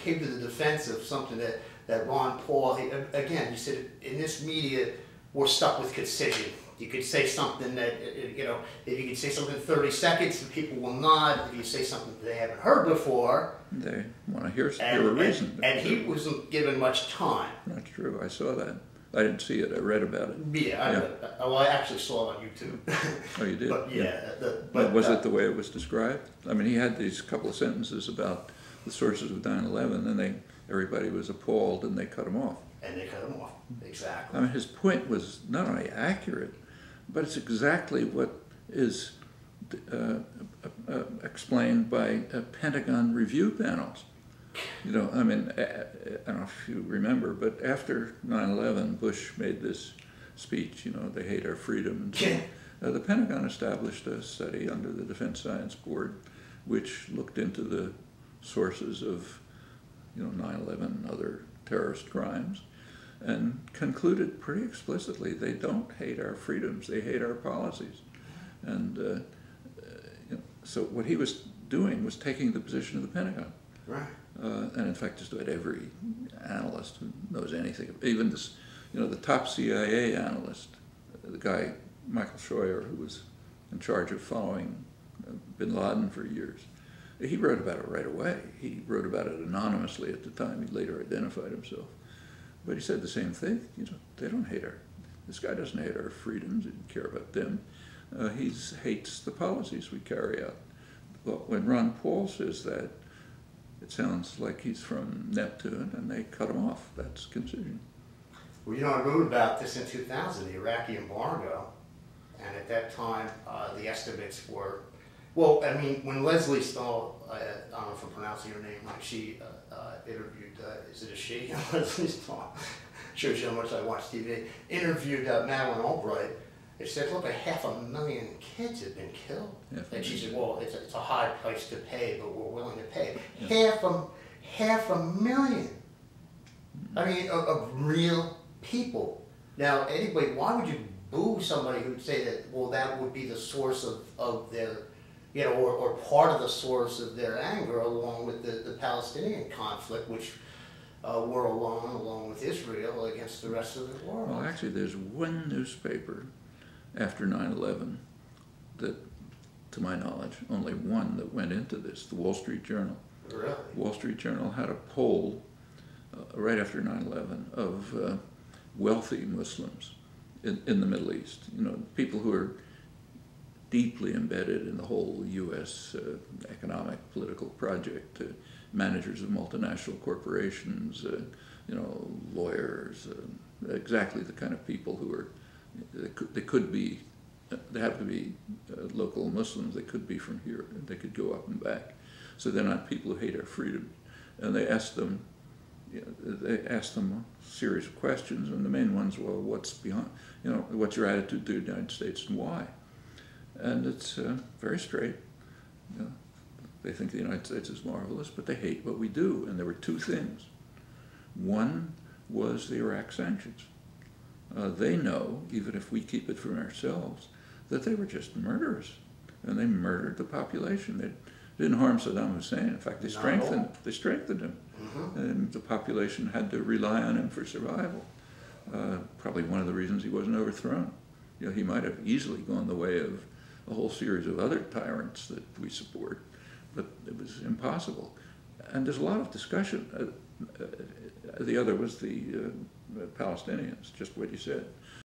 came to the defense of something that Ron Paul, again, he said, in this media, we're stuck with concision. You could say something that, you know, if you could say something in 30 seconds, people will nod. If you say something that they haven't heard before, they want to hear a reason. And he wasn't given much time. That's true. I saw that. I didn't see it. I read about it. Yeah, well, I actually saw it on YouTube. Oh, you did? But yeah. But was it the way it was described? I mean, he had these couple of sentences about the sources of 9/11, and everybody was appalled, and they cut him off. And they cut him off, exactly. I mean, his point was not only accurate, but it's exactly what is explained by Pentagon review panels. You know, I mean, I don't know if you remember, but after 9/11, Bush made this speech, you know, they hate our freedoms. Yeah. The Pentagon established a study under the Defense Science Board, which looked into the sources of, you know, 9/11 and other terrorist crimes, and concluded pretty explicitly they don't hate our freedoms, they hate our policies. And you know, so what he was doing was taking the position of the Pentagon. Right. And in fact, just about every analyst who knows anything, even this, you know, the top CIA analyst, the guy, Michael Scheuer, who was in charge of following bin Laden for years, he wrote about it right away. He wrote about it anonymously at the time. He later identified himself. But he said the same thing. You know, they don't hate this guy doesn't hate our freedoms. He didn't care about them. He hates the policies we carry out. But when Ron Paul says that, it sounds like he's from Neptune, and they cut him off. That's concision. Well, you know, I wrote about this in 2000, the Iraqi embargo, and at that time, the estimates were, well, I mean, when Leslie Stahl, I don't know if I'm pronouncing her name right, she interviewed, is it a she? Leslie Stahl, shows you how much I watch TV, interviewed Madeleine Albright. It said, look, 500,000 kids have been killed. And she said, well, it's a high price to pay, but we're willing to pay. Yeah. 500,000. I mean, of real people. Now, anyway, why would you boo somebody who'd say that, well, that would be the source of their, you know, or part of the source of their anger, along with the Palestinian conflict, which we're along with Israel, against the rest of the world? Well, actually, there's one newspaper after 9/11 that, to my knowledge, only one that went into this, the Wall Street Journal. Really? Wall Street Journal had a poll right after 9/11 of wealthy Muslims in the Middle East. You know, people who are deeply embedded in the whole U.S. Economic, political project, managers of multinational corporations, you know, lawyers, exactly the kind of people who are, they have to be local Muslims, they could be from here, they could go up and back. So they're not people who hate our freedom. And they asked them, a series of questions, and the main ones were, what's behind, you know, what's your attitude to the United States and why? And it's very straight. You know, they think the United States is marvelous, but they hate what we do. And there were two things. One was the Iraq sanctions. They know, even if we keep it from ourselves, that they were just murderers, and they murdered the population. They didn't harm Saddam Hussein. In fact, they strengthened him, and the population had to rely on him for survival. Probably one of the reasons he wasn't overthrown. You know, he might have easily gone the way of a whole series of other tyrants that we support, but it was impossible. And there's a lot of discussion. The other was the Palestinians, just what you said.